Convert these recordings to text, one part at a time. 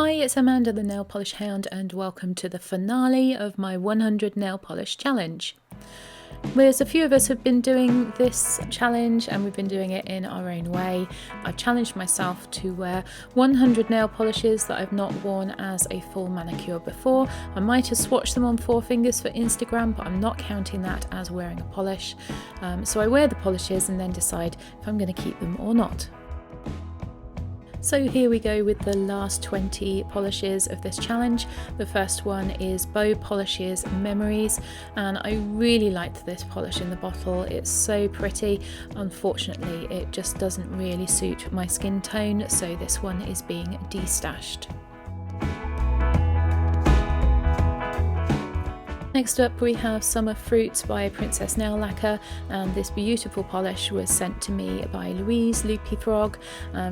Hi, it's Amanda the Nail Polish Hound and welcome to the finale of my 100 nail polish challenge. There's a few of us have been doing this challenge and we've been doing it in our own way. I've challenged myself to wear 100 nail polishes that I've not worn as a full manicure before. I might have swatched them on 4 fingers for Instagram, but I'm not counting that as wearing a polish. So I wear the polishes and then decide if I'm going to keep them or not. So here we go with the last 20 polishes of this challenge. The first one is Bow Polishes Memories, and I really liked this polish in the bottle. It's so pretty. Unfortunately, it just doesn't really suit my skin tone, so this one is being destashed. Next up we have Summer Fruits by Princess Nail Lacquer, and this beautiful polish was sent to me by Louise Loopy Frog.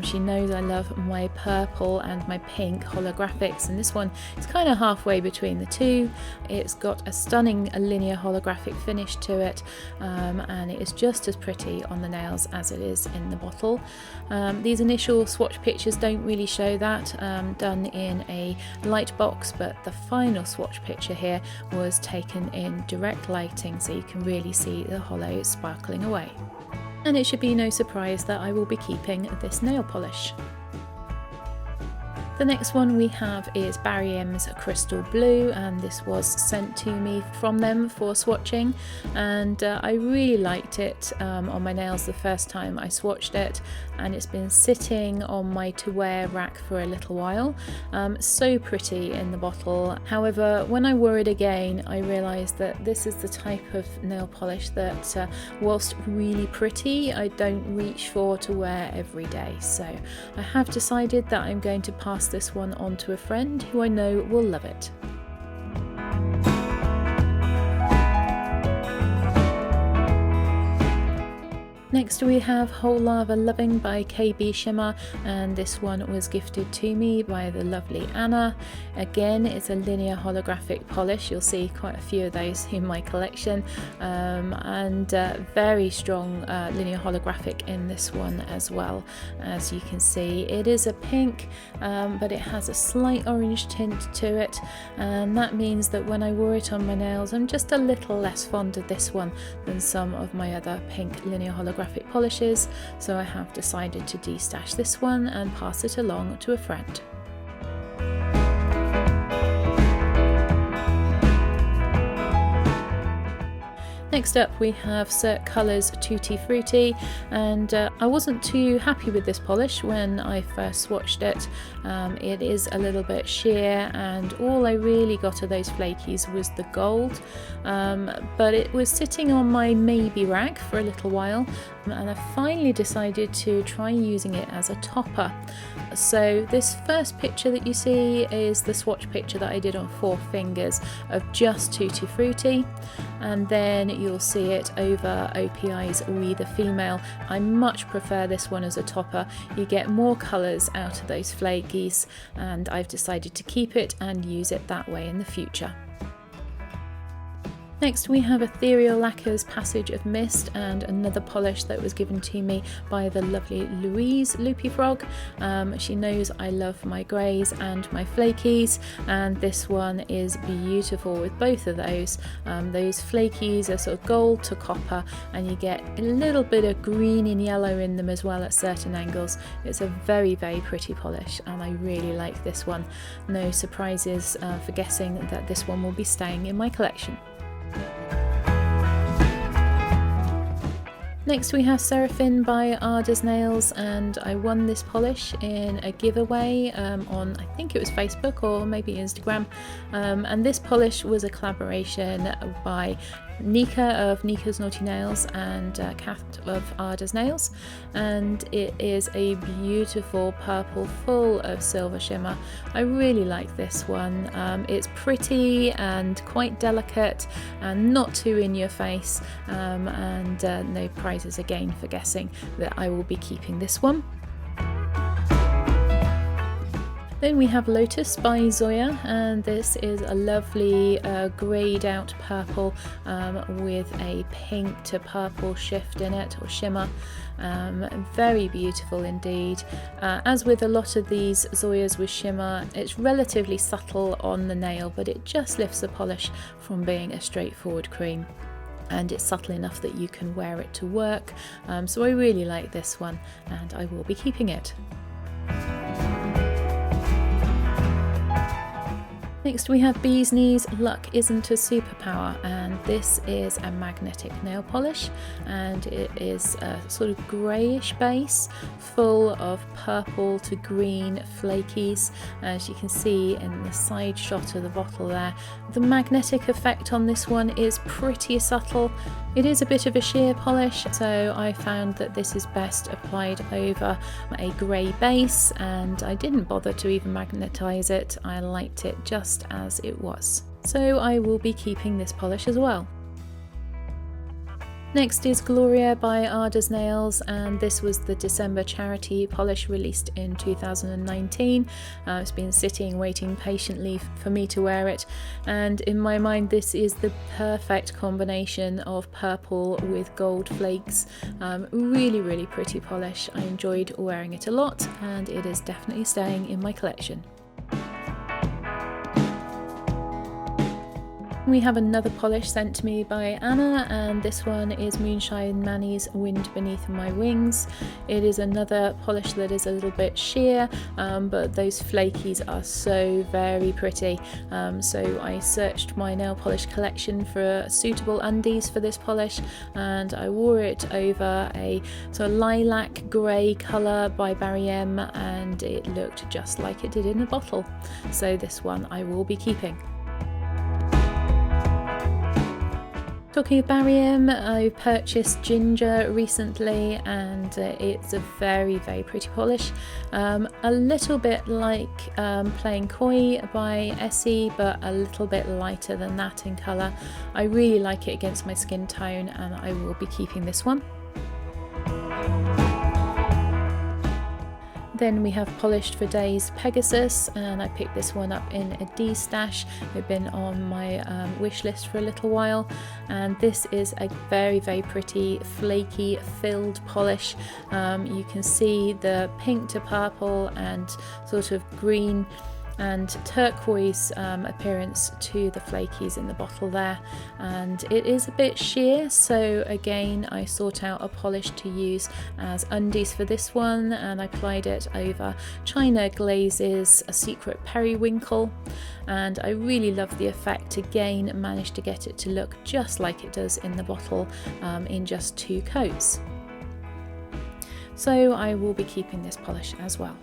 She knows I love my purple and my pink holographics, and this one is kind of halfway between the two. It's got a stunning linear holographic finish to it, and it is just as pretty on the nails as it is in the bottle. These initial swatch pictures don't really show that, done in a light box, but the final swatch picture here was taken in direct lighting, so you can really see the hollow sparkling away. And it should be no surprise that I will be keeping this nail polish. The next one we have is Barry M's Crystal Blue, and this was sent to me from them for swatching, and I really liked it on my nails the first time I swatched it, and it's been sitting on my to wear rack for a little while. So pretty in the bottle. However, when I wore it again, I realised that this is the type of nail polish that whilst really pretty, I don't reach for to wear every day. So I have decided that I'm going to pass this one on to a friend who I know will love it. Next we have Whole Lava Loving by KB Shimmer, and this one was gifted to me by the lovely Anna. Again, it's a linear holographic polish. You'll see quite a few of those in my collection, and very strong linear holographic in this one as well. As you can see, it is a pink, but it has a slight orange tint to it, and that means that when I wore it on my nails, I'm just a little less fond of this one than some of my other pink linear holographic polishes, so I have decided to destash this one and pass it along to a friend. Next up we have CIRQUE Colours Tutti Frutti, and I wasn't too happy with this polish when I first swatched it. It is a little bit sheer, and all I really got of those flakies was the gold, but it was sitting on my maybe rack for a little while, and I finally decided to try using it as a topper. So this first picture that you see is the swatch picture that I did on 4 fingers of just Tutti Frutti, and then you'll see it over OPI's We the Female. I much prefer this one as a topper. You get more colours out of those flakies, and I've decided to keep it and use it that way in the future. Next we have Ethereal Lacquer's Passage of Mist, and another polish that was given to me by the lovely Louise Loopy Frog. She knows I love my greys and my flakies, and this one is beautiful with both of those. Those flakies are sort of gold to copper, and you get a little bit of green and yellow in them as well at certain angles. It's a very, very pretty polish, and I really like this one. No surprises for guessing that this one will be staying in my collection. Next we have SERAPHINE by Ada's Nails, and I won this polish in a giveaway on, I think it was Facebook or maybe Instagram, and this polish was a collaboration by Nika of Nika's Naughty Nails and Kath of Ada's Nails, and it is a beautiful purple full of silver shimmer. I really like this one. It's pretty and quite delicate and not too in your face, and no prizes again for guessing that I will be keeping this one. Then we have Lotus by ZOYA, and this is a lovely greyed out purple with a pink to purple shift in it, or shimmer. Very beautiful indeed. As with a lot of these ZOYAs with shimmer, it's relatively subtle on the nail, but it just lifts the polish from being a straightforward cream. And it's subtle enough that you can wear it to work. So I really like this one, and I will be keeping it. Next we have Bee's Knees Luck Isn't a Superpower, and this is a magnetic nail polish, and it is a sort of greyish base full of purple to green flakies, as you can see in the side shot of the bottle there. The magnetic effect on this one is pretty subtle. It is a bit of a sheer polish, so I found that this is best applied over a grey base, and I didn't bother to even magnetise it. I liked it just as it was. So I will be keeping this polish as well. Next is Gloria by Ada's Nails, and this was the December charity polish released in 2019. It's been sitting waiting patiently for me to wear it, and in my mind this is the perfect combination of purple with gold flakes. Really pretty polish. I enjoyed wearing it a lot, and it is definitely staying in my collection. We have another polish sent to me by Anna, and this one is Moonshine Manny's Wind Beneath My Wings. It is another polish that is a little bit sheer, but those flakies are so very pretty. So I searched my nail polish collection for suitable undies for this polish, and I wore it over a sort of lilac grey colour by Barry M, and it looked just like it did in the bottle. So this one I will be keeping. Talking of Barry M, I purchased Ginger recently, and it's a very pretty polish. A little bit like Playing Coy by Essie, but a little bit lighter than that in colour. I really like it against my skin tone, and I will be keeping this one. Then we have Polished for Days Pegasus, and I picked this one up in a destash. It's been on my wish list for a little while, and this is a very pretty flaky filled polish. You can see the pink to purple and sort of green and turquoise appearance to the flakies in the bottle there, and it is a bit sheer, so again I sought out a polish to use as undies for this one, and I applied it over China Glaze's A Secret Periwinkle, and I really love the effect. Again, managed to get it to look just like it does in the bottle in just 2 coats. So I will be keeping this polish as well.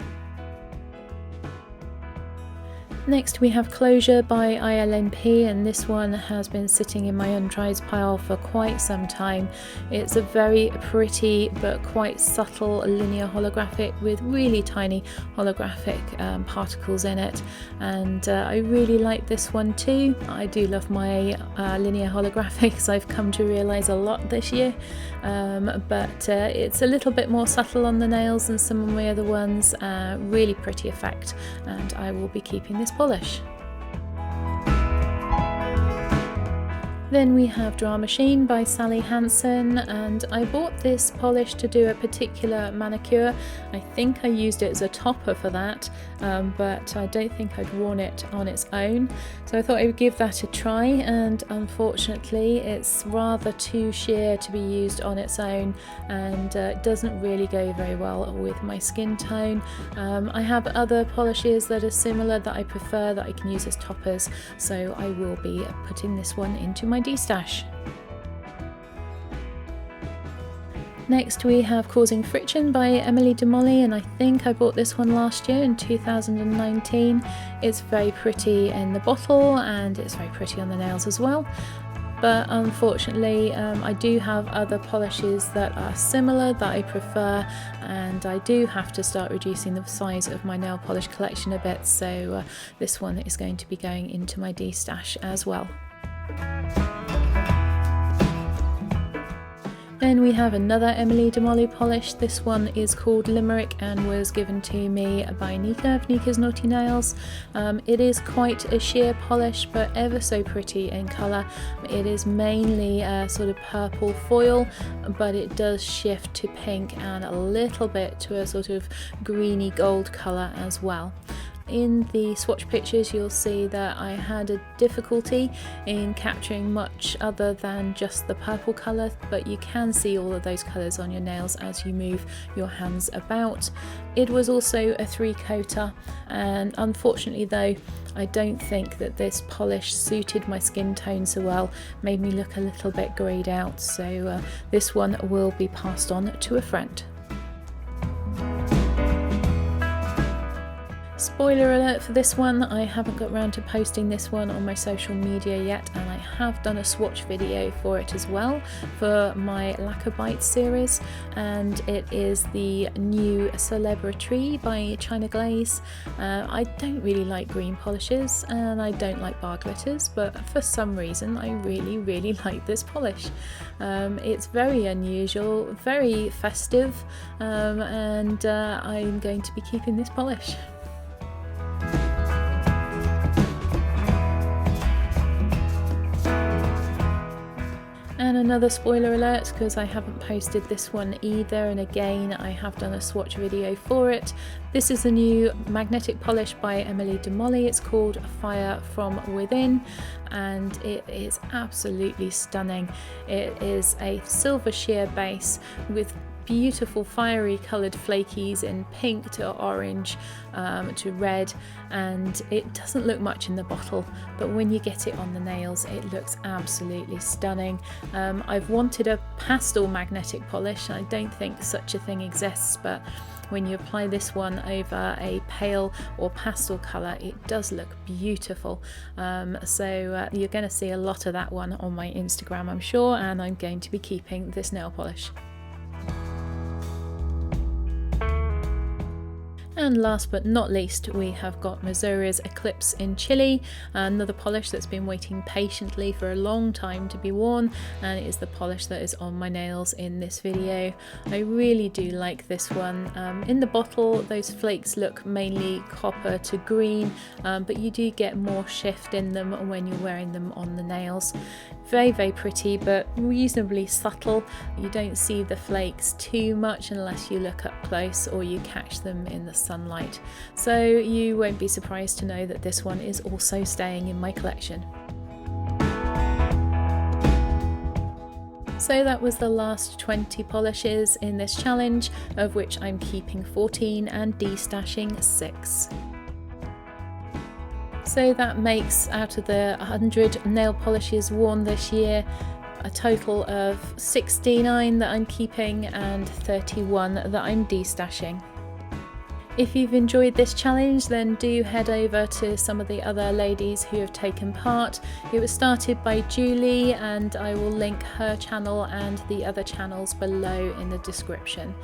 Next we have Closure by ILNP, and this one has been sitting in my untried pile for quite some time. It's a very pretty but quite subtle linear holographic with really tiny holographic particles in it, and I really like this one too. I do love my linear holographics, I've come to realise a lot this year, but it's a little bit more subtle on the nails than some of my other ones. Really pretty effect, and I will be keeping this polish. Then we have Drama Sheen by Sally Hansen, and I bought this polish to do a particular manicure. I think I used it as a topper for that, but I don't think I'd worn it on its own, so I thought I would give that a try, and unfortunately it's rather too sheer to be used on its own, and it doesn't really go very well with my skin tone. I have other polishes that are similar that I prefer that I can use as toppers, so I will be putting this one into my destash. Next we have Causing Friction by Emily de Molly, and I think I bought this one last year in 2019. It's very pretty in the bottle, and it's very pretty on the nails as well. But unfortunately I do have other polishes that are similar that I prefer, and I do have to start reducing the size of my nail polish collection a bit, so this one is going to be going into my destash as well. Then we have another Emily de Molly polish. This one is called Limerick and was given to me by Nika of Nika's Naughty Nails. It is quite a sheer polish, but ever so pretty in colour. It is mainly a sort of purple foil, but it does shift to pink and a little bit to a sort of greeny gold colour as well. In the swatch pictures you'll see that I had a difficulty in capturing much other than just the purple colour, but you can see all of those colours on your nails as you move your hands about. It was also a 3-coater, and unfortunately though I don't think that this polish suited my skin tone so well, made me look a little bit greyed out, so this one will be passed on to a friend. Spoiler alert for this one, I haven't got around to posting this one on my social media yet, and I have done a swatch video for it as well for my Lacquer Bites series, and it is the new CELEBRI-TREE by GLAZE. I don't really like green polishes and I don't like bar glitters, but for some reason I really like this polish. It's very unusual, very festive, and I'm going to be keeping this polish. And another spoiler alert, because I haven't posted this one either, and again I have done a swatch video for it. This is the new magnetic polish by Emily de Molly. It's called Fire From Within, and it is absolutely stunning. It is a silver sheer base with beautiful fiery coloured flakies in pink to orange to red, and it doesn't look much in the bottle, but when you get it on the nails it looks absolutely stunning. I've wanted a pastel magnetic polish. I don't think such a thing exists, but when you apply this one over a pale or pastel colour it does look beautiful. So you're going to see a lot of that one on my Instagram, I'm sure, and I'm going to be keeping this nail polish. And last but not least, we have got MASURA's ECLIPSE in Chile, another polish that's been waiting patiently for a long time to be worn, and it is the polish that is on my nails in this video. I really do like this one. In the bottle those flakes look mainly copper to green, but you do get more shift in them when you're wearing them on the nails. Very pretty, but reasonably subtle. You don't see the flakes too much unless you look up close or you catch them in the sunlight. So you won't be surprised to know that this one is also staying in my collection. So that was the last 20 polishes in this challenge, of which I'm keeping 14 and destashing 6. So that makes, out of the 100 nail polishes worn this year, a total of 69 that I'm keeping and 31 that I'm destashing. If you've enjoyed this challenge, then do head over to some of the other ladies who have taken part. It was started by Julie, and I will link her channel and the other channels below in the description.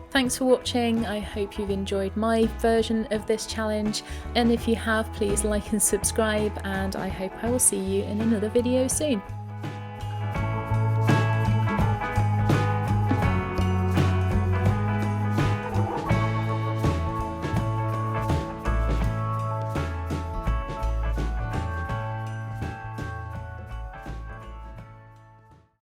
Thanks for watching. I hope you've enjoyed my version of this challenge, and if you have, please like and subscribe, and I hope I will see you in another video soon.